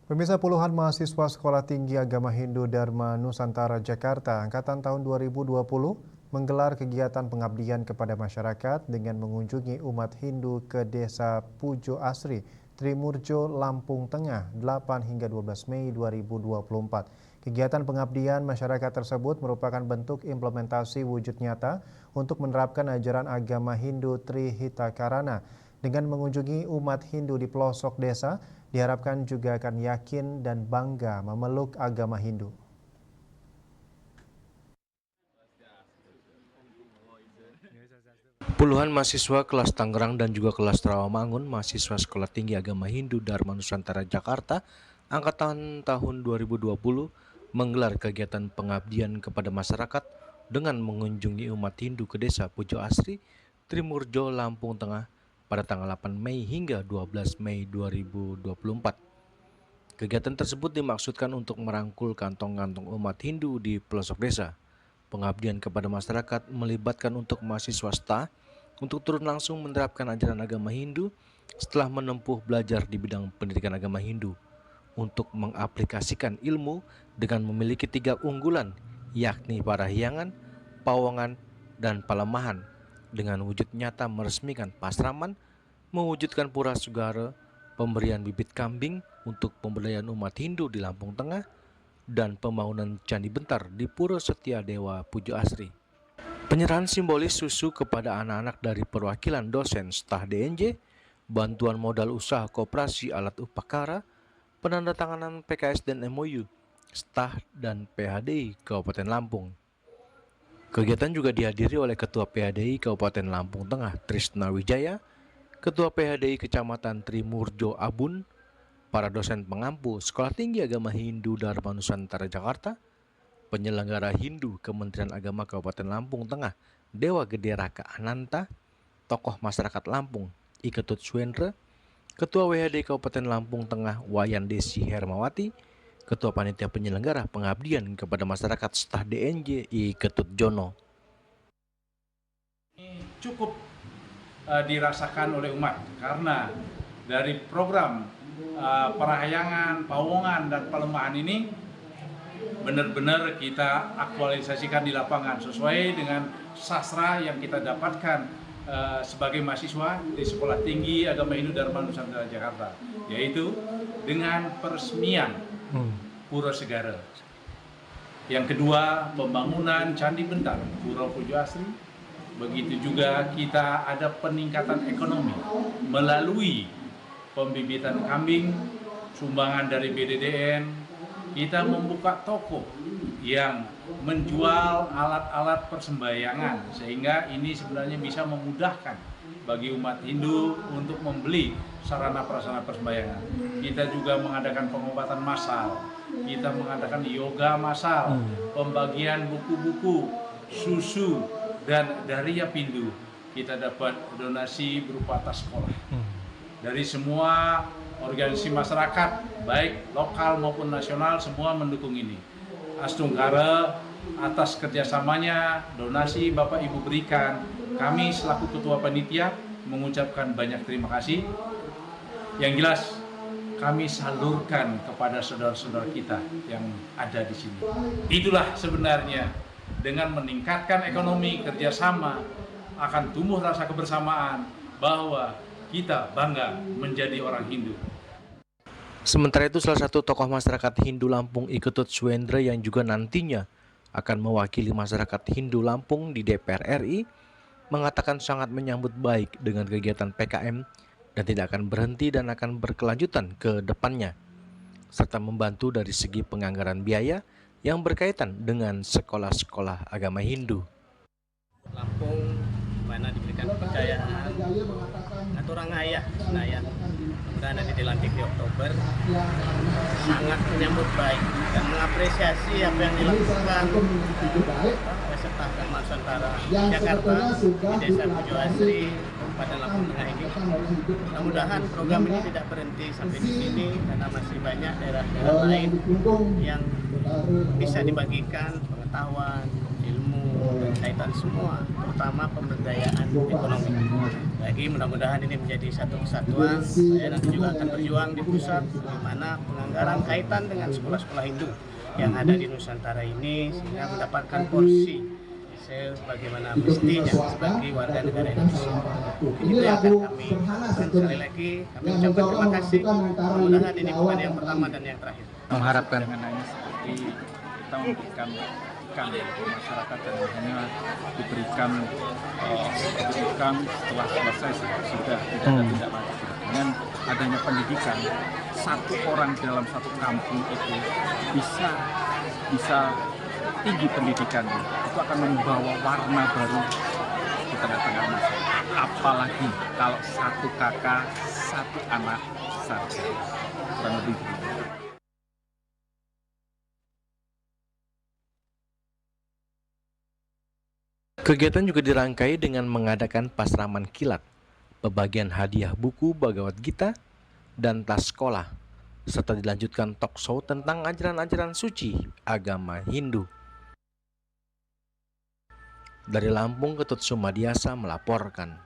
Pemirsa, puluhan mahasiswa Sekolah Tinggi Agama Hindu Dharma Nusantara Jakarta angkatan tahun 2020 menggelar kegiatan pengabdian kepada masyarakat dengan mengunjungi umat Hindu ke Desa Pujo Asri, Trimurjo, Lampung Tengah 8 hingga 12 Mei 2024. Kegiatan pengabdian masyarakat tersebut merupakan bentuk implementasi wujud nyata untuk menerapkan ajaran agama Hindu Trihitakarana. Dengan mengunjungi umat Hindu di pelosok desa, diharapkan juga akan yakin dan bangga memeluk agama Hindu. Puluhan mahasiswa kelas Tangerang dan juga kelas Rawamangun, mahasiswa Sekolah Tinggi Agama Hindu Dharma Nusantara Jakarta, angkatan tahun 2020, menggelar kegiatan pengabdian kepada masyarakat dengan mengunjungi umat Hindu ke Desa Pujo Asri, Trimurjo, Lampung Tengah pada tanggal 8 Mei hingga 12 Mei 2024. Kegiatan tersebut dimaksudkan untuk merangkul kantong-kantong umat Hindu di pelosok desa. Pengabdian kepada masyarakat melibatkan untuk mahasiswa STA untuk turun langsung menerapkan ajaran agama Hindu setelah menempuh belajar di bidang pendidikan agama Hindu untuk mengaplikasikan ilmu dengan memiliki 3 unggulan, yakni parahyangan, pawongan, dan palemahan, dengan wujud nyata meresmikan pasraman, mewujudkan pura sugara, pemberian bibit kambing untuk pemberdayaan umat Hindu di Lampung Tengah, dan pembangunan Candi Bentar di Pura Setia Dewa Pujo Asri. Penyerahan simbolis susu kepada anak-anak dari perwakilan dosen staf DNJ, bantuan modal usaha koperasi alat upakara, penandatanganan PKS dan MOU, staf dan PHDI Kabupaten Lampung. Kegiatan juga dihadiri oleh Ketua PHDI Kabupaten Lampung Tengah Trisna Wijaya, Ketua PHDI Kecamatan Trimurjo Abun, para dosen pengampu Sekolah Tinggi Agama Hindu Dharma Nusantara Jakarta, penyelenggara Hindu Kementerian Agama Kabupaten Lampung Tengah Dewa Gede Raka Ananta, tokoh masyarakat Lampung I Ketut Swendra, Ketua WHD Kabupaten Lampung Tengah Wayan Desi Hermawati, Ketua Panitia Penyelenggara Pengabdian kepada Masyarakat Staf DNJ I Ketut Jono. Ini cukup dirasakan oleh umat karena dari program parahyangan, pawongan, dan pelemahan ini benar-benar kita aktualisasikan di lapangan sesuai dengan sastra yang kita dapatkan sebagai mahasiswa di Sekolah Tinggi Agama Hindu Dharma Nusantara Jakarta, yaitu dengan peresmian Pura Segara. Yang kedua, pembangunan Candi Bentar Pura Pujo Asri. Begitu juga kita ada peningkatan ekonomi melalui pembibitan kambing, sumbangan dari BDDN. Kita membuka toko yang menjual alat-alat persembahyangan, sehingga ini sebenarnya bisa memudahkan bagi umat Hindu untuk membeli sarana prasarana persembahyangan. Kita juga mengadakan pengobatan massal, kita mengadakan yoga massal, pembagian buku-buku, susu, dan dari Yapindu kita dapat donasi berupa tas sekolah. Dari semua organisasi masyarakat, baik lokal maupun nasional, semua mendukung ini. Astungkara atas kerjasamanya, donasi Bapak Ibu berikan, kami selaku Ketua Panitia mengucapkan banyak terima kasih. Yang jelas, kami salurkan kepada saudara-saudara kita yang ada di sini. Itulah sebenarnya, dengan meningkatkan ekonomi kerjasama, akan tumbuh rasa kebersamaan bahwa kita bangga menjadi orang Hindu. Sementara itu, salah satu tokoh masyarakat Hindu Lampung I Ketut Swendra yang juga nantinya akan mewakili masyarakat Hindu Lampung di DPR RI mengatakan sangat menyambut baik dengan kegiatan PKM dan tidak akan berhenti dan akan berkelanjutan ke depannya, serta membantu dari segi penganggaran biaya yang berkaitan dengan sekolah-sekolah agama Hindu. Lampung mana diberikan kepercayaan atau orang ayah mudah nanti dilantik di Oktober, sangat menyambut baik dan mengapresiasi apa yang dilakukan peserta Dharma Nusantara Jakarta di Desa Pujo Asri, Kabupaten Lampung Tengah ini. Mudah-mudahan program ini tidak berhenti sampai di sini karena masih banyak daerah-daerah lain yang bisa dibagikan pengetahuan, ilmu, dan kaitan semua, terutama pemberdayaan ekonomi. Lagi mudah-mudahan ini menjadi satu kesatuan. Saya nanti juga akan berjuang di pusat, di mana penganggaran kaitan dengan sekolah-sekolah Hindu yang ada di Nusantara ini sehingga mendapatkan porsi sebagaimana mestinya sebagai warga negara Indonesia. Itu yang akan kami lakukan. Sekali lagi kami ucapkan terima kasih. Mudah-mudahan ini bukan yang pertama dan yang terakhir. Mengharapkan dengan hanya seperti kita memberikan ke masyarakat dan hanya diberikan setelah selesai sudah tidak ada tindak lanjut. Dengan adanya pendidikan, satu orang dalam satu kampung itu bisa tinggi pendidikannya, itu akan membawa warna baru di tengah-tengah masyarakat. Apalagi kalau satu kakak, satu anak sarjana, kurang lebih begitu. Kegiatan juga dirangkai dengan mengadakan pasraman kilat, pembagian hadiah buku Bhagavad Gita, dan tas sekolah, serta dilanjutkan talk show tentang ajaran-ajaran suci agama Hindu. Dari Lampung, Ketut Sumadiasa melaporkan.